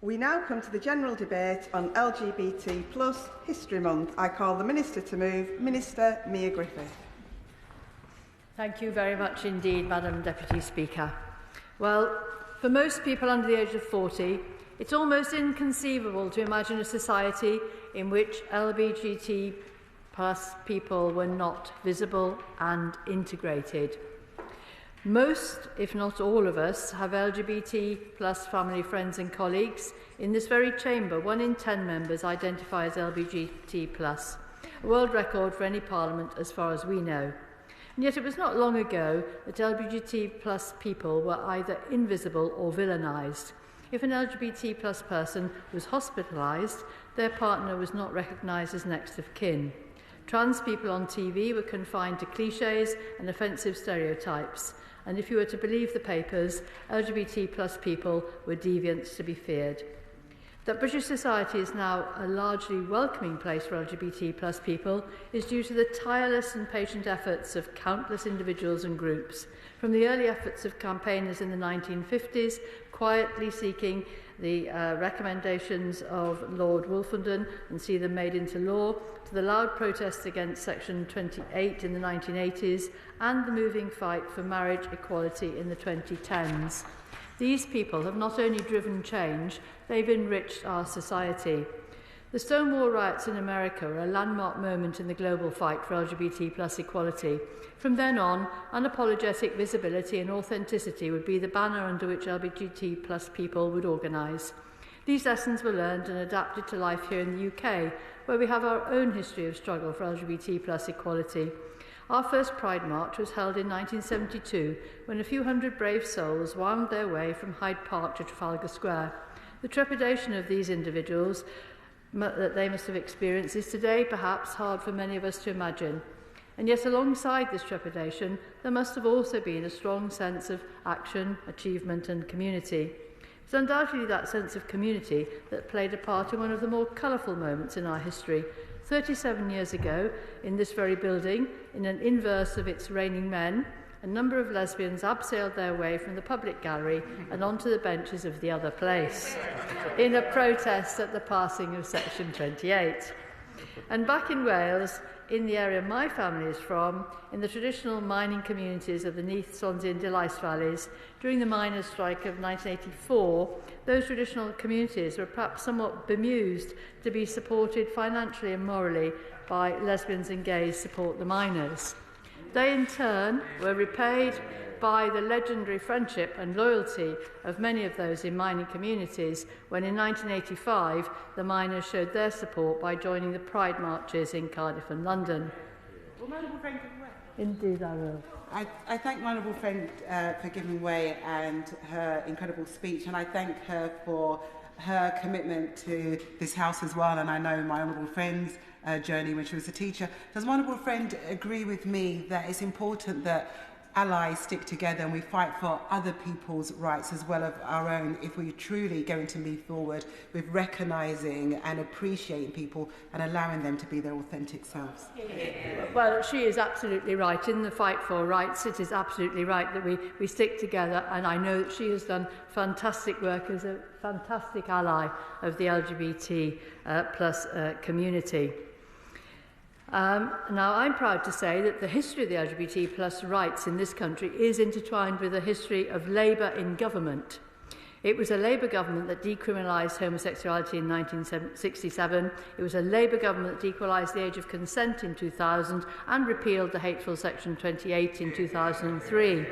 We now come to the general debate on LGBT plus History Month. I call the Minister to move, Minister Nia Griffith. Thank you very much indeed, Madam Deputy Speaker. Well, for most people under the age of 40, it's almost inconceivable to imagine a society in which LGBT plus people were not visible and integrated. Most, if not all of us, have LGBT plus family, friends and colleagues. In this very chamber, 1 in 10 members identify as LGBT plus, a world record for any parliament as far as we know. And yet it was not long ago that LGBT plus people were either invisible or villainised. If an LGBT plus person was hospitalised, their partner was not recognised as next of kin. Trans people on TV were confined to clichés and offensive stereotypes. And if you were to believe the papers, LGBT plus people were deviants to be feared. That British society is now a largely welcoming place for LGBT plus people is due to the tireless and patient efforts of countless individuals and groups, from the early efforts of campaigners in the 1950s, quietly seeking the recommendations of Lord Wolfenden and see them made into law, to the loud protests against Section 28 in the 1980s, and the moving fight for marriage equality in the 2010s. These people have not only driven change, they've enriched our society. The Stonewall riots in America were a landmark moment in the global fight for LGBT plus equality. From then on, unapologetic visibility and authenticity would be the banner under which LGBT plus people would organise. These lessons were learned and adapted to life here in the UK, where we have our own history of struggle for LGBT plus equality. Our first Pride March was held in 1972, when a few hundred brave souls wound their way from Hyde Park to Trafalgar Square. The trepidation of these individuals that they must have experienced is today perhaps hard for many of us to imagine. And yet alongside this trepidation, there must have also been a strong sense of action, achievement and community. It's undoubtedly that sense of community that played a part in one of the more colourful moments in our history. 37 years ago, in this very building, in an inverse of its reigning men, a number of lesbians abseiled their way from the public gallery and onto the benches of the other place, in a protest at the passing of Section 28. And back in Wales, in the area my family is from, in the traditional mining communities of the Neath, Swansea and Delice valleys, during the miners' strike of 1984, those traditional communities were perhaps somewhat bemused to be supported financially and morally by lesbians and gays support the miners. They in turn were repaid by the legendary friendship and loyalty of many of those in mining communities when in 1985 the miners showed their support by joining the Pride marches in Cardiff and London. Will my honourable friend give way? Indeed I will. I thank my honourable friend for giving way and her incredible speech, and I thank her for her commitment to this house as well. And I know my honourable friend's journey when she was a teacher. Does my honourable friend agree with me that it's important that allies stick together and we fight for other people's rights as well as our own if we're truly going to move forward with recognising and appreciating people and allowing them to be their authentic selves? Well, she is absolutely right. In the fight for rights, it is absolutely right that we stick together, and I know that she has done fantastic work as a fantastic ally of the LGBT plus community. Now, I'm proud to say that the history of the LGBT plus rights in this country is intertwined with the history of Labour in government. It was a Labour government that decriminalised homosexuality in 1967. It was a Labour government that equalised the age of consent in 2000 and repealed the hateful Section 28 in 2003.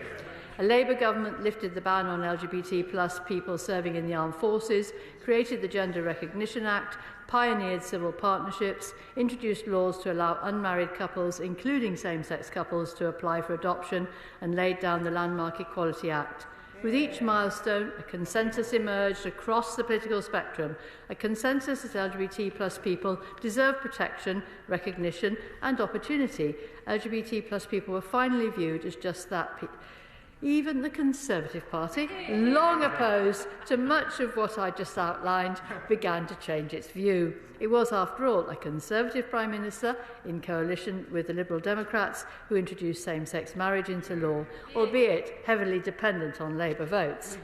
A Labour government lifted the ban on LGBT plus people serving in the armed forces, created the Gender Recognition Act, pioneered civil partnerships, introduced laws to allow unmarried couples, including same-sex couples, to apply for adoption, and laid down the landmark Equality Act. With each milestone, a consensus emerged across the political spectrum, a consensus that LGBT plus people deserve protection, recognition and opportunity. LGBT plus people were finally viewed as just that. Even the Conservative Party, long opposed to much of what I just outlined, began to change its view. It was, after all, a Conservative Prime Minister in coalition with the Liberal Democrats who introduced same-sex marriage into law, albeit heavily dependent on Labour votes.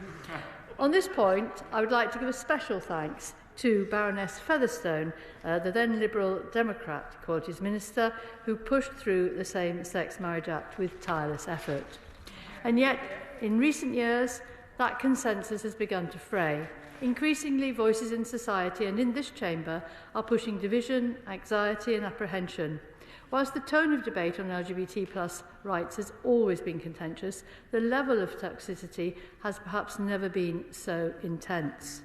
On this point, I would like to give a special thanks to Baroness Featherstone, the then Liberal Democrat Equalities Minister, who pushed through the Same-Sex Marriage Act with tireless effort. And yet, in recent years, that consensus has begun to fray. Increasingly, voices in society and in this chamber are pushing division, anxiety and apprehension. Whilst the tone of debate on LGBT+ rights has always been contentious, the level of toxicity has perhaps never been so intense.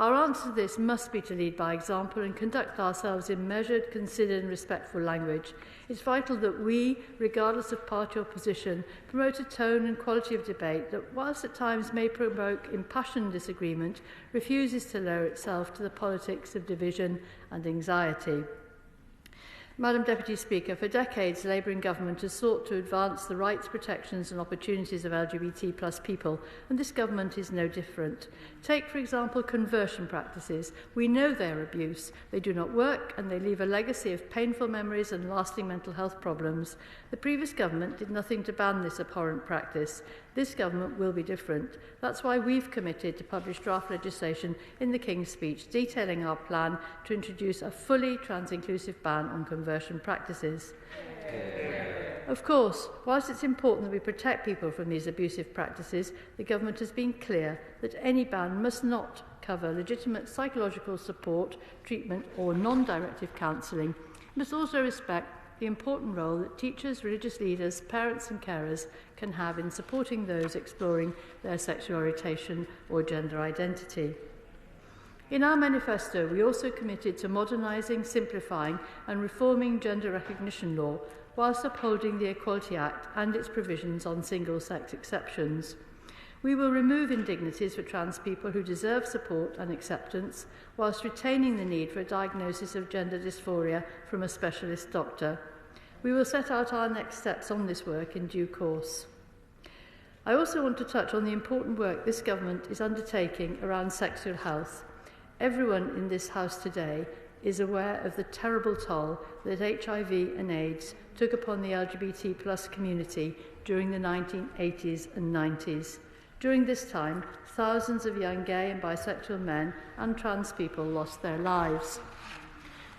Our answer to this must be to lead by example and conduct ourselves in measured, considered and respectful language. It's vital that we, regardless of party or position, promote a tone and quality of debate that, whilst at times may provoke impassioned disagreement, refuses to lower itself to the politics of division and anxiety. Madam Deputy Speaker, for decades, Labour in government has sought to advance the rights, protections and opportunities of LGBT+ people, and this government is no different. Take, for example, conversion practices. We know their abuse. They do not work and they leave a legacy of painful memories and lasting mental health problems. The previous government did nothing to ban this abhorrent practice. This government will be different. That's why we've committed to publish draft legislation in the King's Speech detailing our plan to introduce a fully trans-inclusive ban on conversion practices. Of course, whilst it's important that we protect people from these abusive practices, the government has been clear that any ban must not cover legitimate psychological support, treatment or non-directive counselling. It must also respect the important role that teachers, religious leaders, parents and carers can have in supporting those exploring their sexual orientation or gender identity. In our manifesto, we also committed to modernising, simplifying and reforming gender recognition law whilst upholding the Equality Act and its provisions on single-sex exceptions. We will remove indignities for trans people who deserve support and acceptance, whilst retaining the need for a diagnosis of gender dysphoria from a specialist doctor. We will set out our next steps on this work in due course. I also want to touch on the important work this government is undertaking around sexual health. Everyone in this House today is aware of the terrible toll that HIV and AIDS took upon the LGBT+ community during the 1980s and 90s. During this time, thousands of young gay and bisexual men and trans people lost their lives.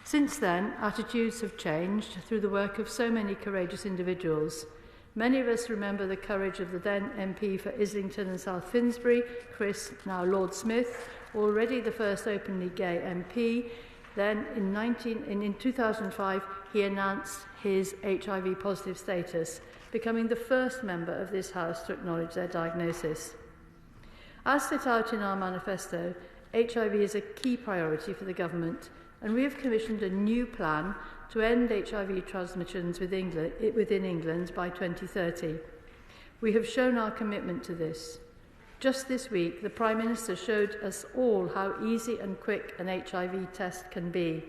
Since then, attitudes have changed through the work of so many courageous individuals. Many of us remember the courage of the then MP for Islington and South Finsbury, Chris, now Lord Smith, already the first openly gay MP. Then in 2005, he announced his HIV positive status, becoming the first member of this House to acknowledge their diagnosis. As set out in our manifesto, HIV is a key priority for the government, and we have commissioned a new plan to end HIV transmissions within England by 2030. We have shown our commitment to this. Just this week, the Prime Minister showed us all how easy and quick an HIV test can be.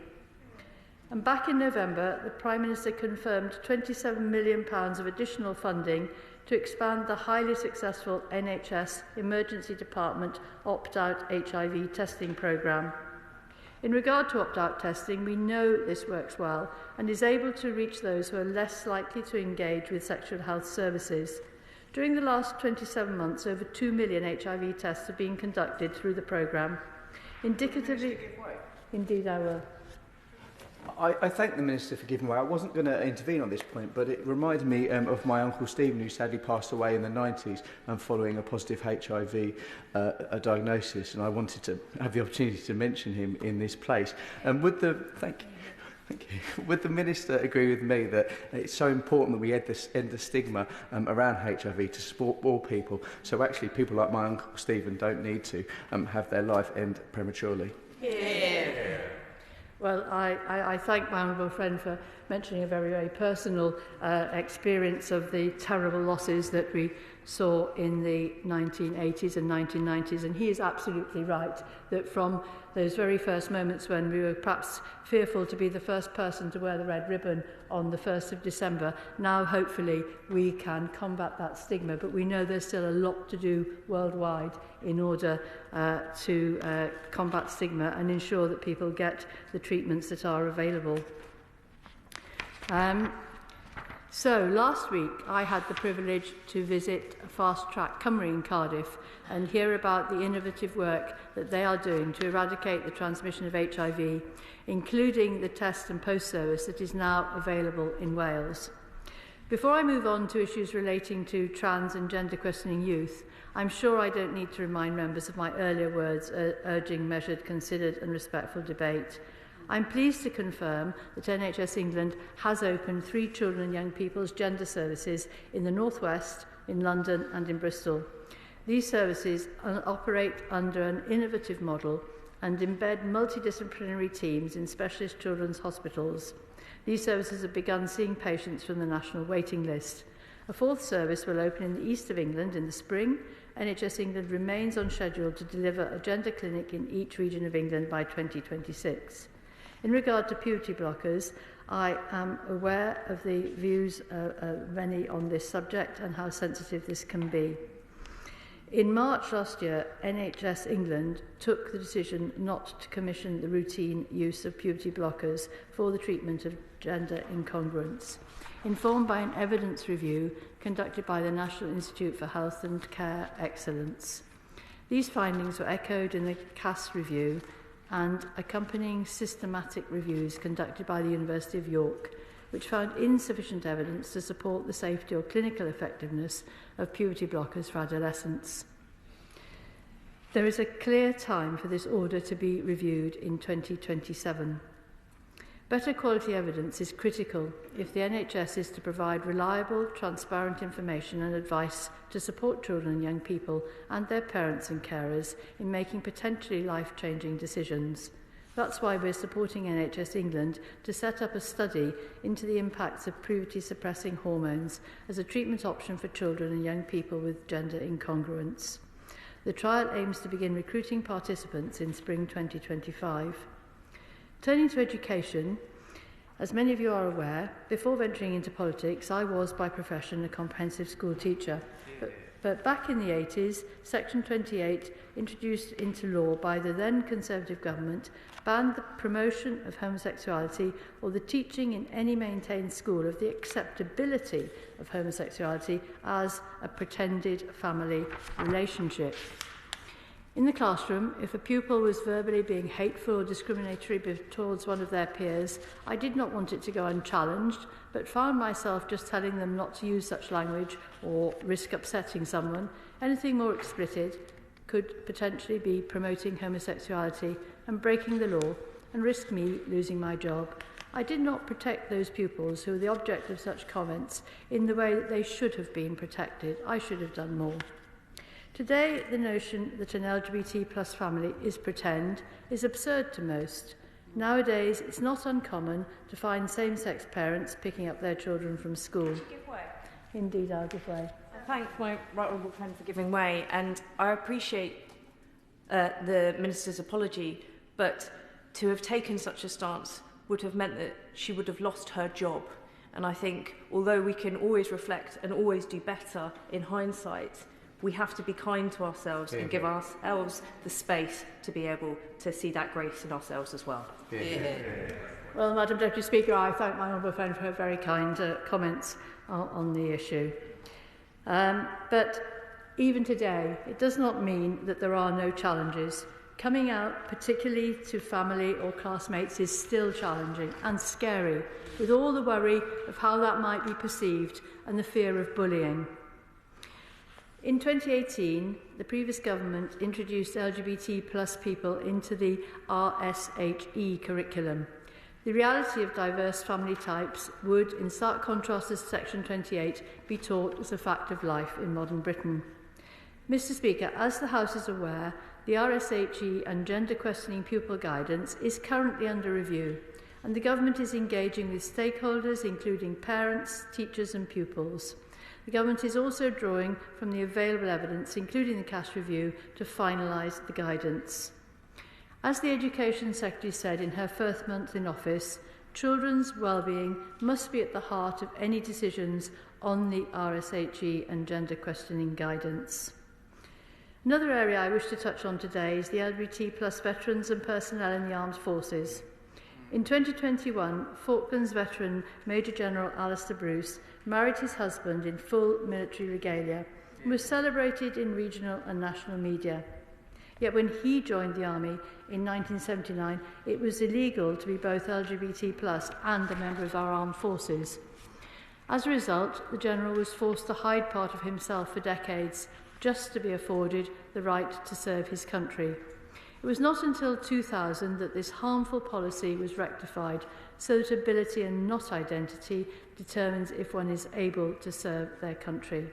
And back in November, the Prime Minister confirmed £27 million of additional funding to expand the highly successful NHS Emergency Department opt-out HIV testing programme. In regard to opt-out testing, we know this works well and is able to reach those who are less likely to engage with sexual health services. During the last 27 months, over 2 million HIV tests have been conducted through the programme. Indicatively, indeed I will. I thank the Minister for giving way. I wasn't going to intervene on this point, but it reminded me of my Uncle Stephen, who sadly passed away in the 90s following a positive HIV diagnosis, and I wanted to have the opportunity to mention him in this place. And would the Would the Minister agree with me that it's so important that we end the stigma around HIV to support all people, so actually people like my Uncle Stephen don't need to have their life end prematurely? Yeah. Well, I thank my honourable friend for mentioning a very, very personal experience of the terrible losses that we saw in the 1980s and 1990s, and he is absolutely right that from those very first moments when we were perhaps fearful to be the first person to wear the red ribbon on the 1st of December, now hopefully we can combat that stigma, but we know there's still a lot to do worldwide in order to combat stigma and ensure that people get the treatments that are available. So, last week I had the privilege to visit Fast Track Cymru in Cardiff and hear about the innovative work that they are doing to eradicate the transmission of HIV, including the test and post service that is now available in Wales. Before I move on to issues relating to trans and gender questioning youth, I'm sure I don't need to remind members of my earlier words urging measured, considered and respectful debate. I'm pleased to confirm that NHS England has opened 3 children and young people's gender services in the North West, in London and in Bristol. These services operate under an innovative model and embed multidisciplinary teams in specialist children's hospitals. These services have begun seeing patients from the national waiting list. A 4th service will open in the east of England in the spring. NHS England remains on schedule to deliver a gender clinic in each region of England by 2026. In regard to puberty blockers, I am aware of the views of many on this subject and how sensitive this can be. In March last year, NHS England took the decision not to commission the routine use of puberty blockers for the treatment of gender incongruence, informed by an evidence review conducted by the National Institute for Health and Care Excellence. These findings were echoed in the CAS review and accompanying systematic reviews conducted by the University of York, which found insufficient evidence to support the safety or clinical effectiveness of puberty blockers for adolescents. There is a clear time for this order to be reviewed in 2027. Better quality evidence is critical if the NHS is to provide reliable, transparent information and advice to support children and young people and their parents and carers in making potentially life-changing decisions. That's why we're supporting NHS England to set up a study into the impacts of puberty-suppressing hormones as a treatment option for children and young people with gender incongruence. The trial aims to begin recruiting participants in spring 2025. Turning to education, as many of you are aware, before venturing into politics, I was by profession a comprehensive school teacher. But back in the 80s, Section 28, introduced into law by the then Conservative government, banned the promotion of homosexuality or the teaching in any maintained school of the acceptability of homosexuality as a pretended family relationship. In the classroom, if a pupil was verbally being hateful or discriminatory towards one of their peers, I did not want it to go unchallenged, but found myself just telling them not to use such language or risk upsetting someone. Anything more explicit could potentially be promoting homosexuality and breaking the law and risk me losing my job. I did not protect those pupils who were the object of such comments in the way that they should have been protected. I should have done more. Today, the notion that an LGBT plus family is pretend is absurd to most. Nowadays, it's not uncommon to find same-sex parents picking up their children from school. Give way. Indeed, I'll give way. I thank my right honourable friend for giving way, and I appreciate the Minister's apology, but to have taken such a stance would have meant that she would have lost her job. And I think, although we can always reflect and always do better in hindsight, we have to be kind to ourselves and give ourselves the space to be able to see that grace in ourselves as well. Well, Madam Deputy Speaker, I thank my honourable friend for her very kind comments on the issue. But even today, it does not mean that there are no challenges. Coming out, particularly to family or classmates, is still challenging and scary, with all the worry of how that might be perceived and the fear of bullying. In 2018, the previous government introduced LGBT plus people into the RSHE curriculum. The reality of diverse family types would, in stark contrast to Section 28, be taught as a fact of life in modern Britain. Mr. Speaker, as the House is aware, the RSHE and gender questioning pupil guidance is currently under review, and the government is engaging with stakeholders, including parents, teachers and pupils. The government is also drawing from the available evidence, including the CAS review, to finalise the guidance. As the Education Secretary said in her first month in office, children's well-being must be at the heart of any decisions on the RSHE and gender questioning guidance. Another area I wish to touch on today is the LGBT plus veterans and personnel in the armed forces. In 2021, Falklands veteran Major General Alistair Bruce married his husband in full military regalia and was celebrated in regional and national media. Yet when he joined the army in 1979, it was illegal to be both LGBT+ and a member of our armed forces. As a result, the General was forced to hide part of himself for decades just to be afforded the right to serve his country. It was not until 2000 that this harmful policy was rectified so that ability and not identity determines if one is able to serve their country.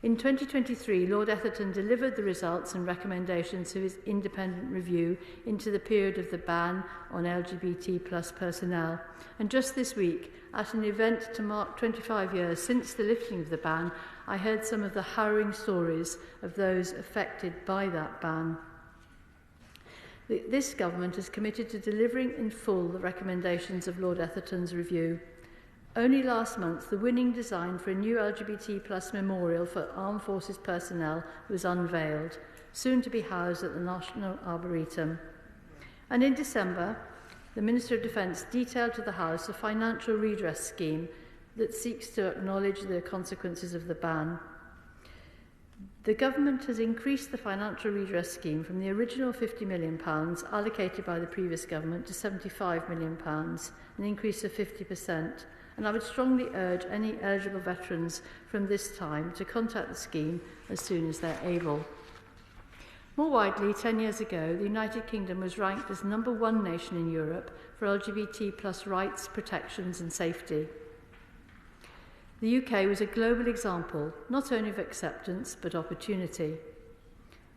In 2023, Lord Etherton delivered the results and recommendations of his independent review into the period of the ban on LGBT+ personnel. And just this week, at an event to mark 25 years since the lifting of the ban, I heard some of the harrowing stories of those affected by that ban. This government is committed to delivering in full the recommendations of Lord Etherton's review. Only last month, the winning design for a new LGBT+ memorial for armed forces personnel was unveiled, soon to be housed at the National Arboretum. And in December, the Minister of Defence detailed to the House a financial redress scheme that seeks to acknowledge the consequences of the ban. The government has increased the financial redress scheme from the original £50 million allocated by the previous government to £75 million, an increase of 50%. And I would strongly urge any eligible veterans from this time to contact the scheme as soon as they're able. More widely, 10 years ago, the United Kingdom was ranked as #1 nation in Europe for LGBT+ rights, protections and safety. The UK was a global example, not only of acceptance, but opportunity.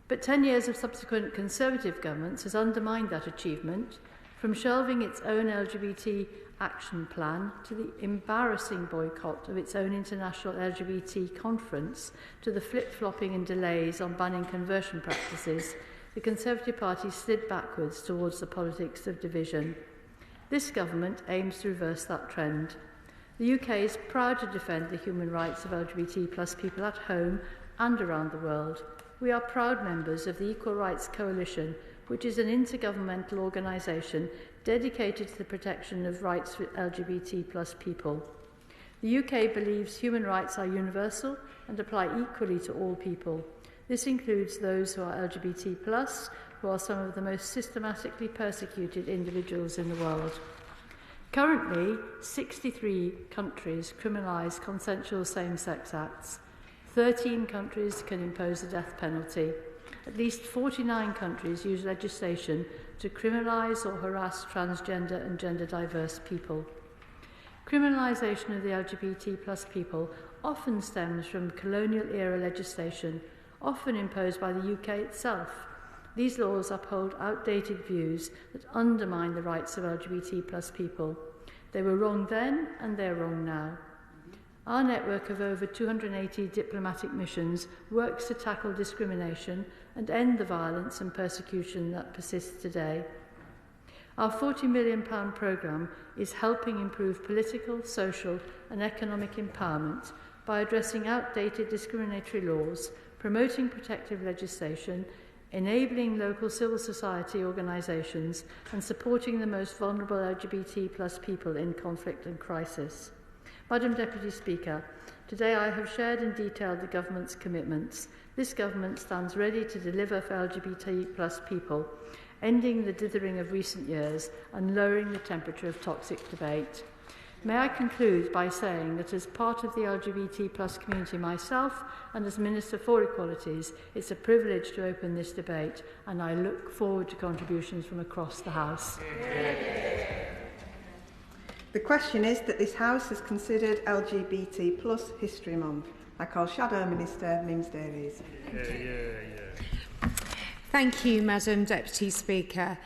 But 10 years of subsequent Conservative governments has undermined that achievement, from shelving its own LGBT action plan to the embarrassing boycott of its own international LGBT conference to the flip-flopping and delays on banning conversion practices. The Conservative Party slid backwards towards the politics of division. This government aims to reverse that trend. The UK is proud to defend the human rights of LGBT+ people at home and around the world. We are proud members of the Equal Rights Coalition, which is an intergovernmental organisation dedicated to the protection of rights for LGBT+ people. The UK believes human rights are universal and apply equally to all people. This includes those who are LGBT+, who are some of the most systematically persecuted individuals in the world. Currently, 63 countries criminalise consensual same-sex acts. 13 countries can impose the death penalty. At least 49 countries use legislation to criminalise or harass transgender and gender-diverse people. Criminalisation of the LGBT+ people often stems from colonial-era legislation, often imposed by the UK itself. These laws uphold outdated views that undermine the rights of LGBT+ people. They were wrong then and they're wrong now. Our network of over 280 diplomatic missions works to tackle discrimination and end the violence and persecution that persists today. Our £40 million programme is helping improve political, social and economic empowerment by addressing outdated discriminatory laws, promoting protective legislation, enabling local civil society organisations and supporting the most vulnerable LGBT+ people in conflict and crisis. Madam Deputy Speaker, today I have shared and detailed the Government's commitments. This Government stands ready to deliver for LGBT+ people, ending the dithering of recent years and lowering the temperature of toxic debate. May I conclude by saying that as part of the LGBT+ community myself and as Minister for Equalities, it's a privilege to open this debate and I look forward to contributions from across the House. The question is that this House has considered LGBT+ History Month. I call Shadow Minister Mims Davies. Thank you, Madam Deputy Speaker.